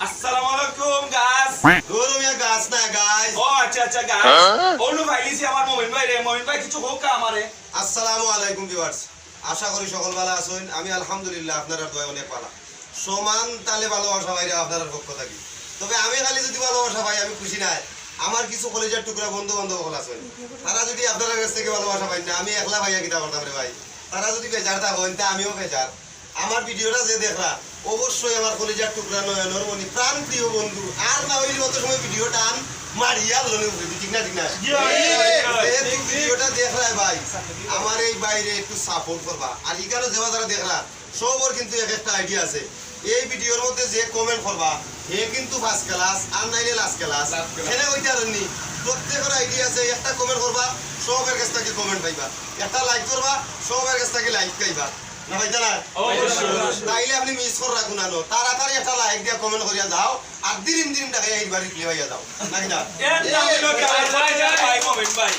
আসসালামু আলাইকুম গাছ গরমিয়া গাছ না গাইস। ও আচ্ছা আচ্ছা গাছ অনু ভাইলিছি আমার মোমিন ভাই রে মোমিন ভাই কিছু হোক আমারে আসসালামু আলাইকুম ভিউয়ার্স, আশা করি সকল ভালো আছেন। আমি আলহামদুলিল্লাহ আপনারা দয়া অনেক ভালো, সমান তালে ভালোবাসা ভাইরা আপনার পক্ষ থাকি। তবে আমি খালি যদি ভালোবাসা ভাই আমি খুশি নাই, আমার কিছু কলেজের টুকরা বন্ধু বান্ধব সকল আছেন, তারা যদি আপনার কাছ থেকে ভালোবাসা পাই না, আমি একলা ভাইয়া কিতা করতাম রে ভাই। তারা যদি বেজার থাকেন তা আমিও বেজার। আমার ভিডিওটা যে দেখরা অবশ্যই আমার কলেজের টুকরা নয়নের মনি প্রাণ প্রিয় বন্ধু, আর না হইলে অত সময় ভিডিও টান মারিয়া লোনে উঠে ঠিক না ঠিক না। এই ভিডিওটা দেখরা ভাই আমার এই বাইরে একটু সাপোর্ট করবা। আর এখানে যারা যারা দেখরা সবার কিন্তু এক একটা আইডিয়া আছে। এই ভিডিওর মধ্যে যে কমেন্ট করবা হে কিন্তু ফার্স্ট ক্লাস আর নাইলে লাস্ট ক্লাস এখানে ওইটা জানি। প্রত্যেকের আইডিয়া আছে, একটা কমেন্ট করবা সবার কাছ থেকে কমেন্ট পাইবা, একটা লাইক করবা সবার কাছ থেকে লাইক পাইবা না ভাই জানা। তাইলে আপনি মিস করে রাখুন আনো, তাড়াতাড়ি একটা লাইক দিয়া কমেন্ট করিয়া যাও আর দিন দিন টাকা এই বাড়ি ক্লিয়ার হইয়া যাও নাকি না। এর নাম হলো গাছ ভাই মোমিন ভাই।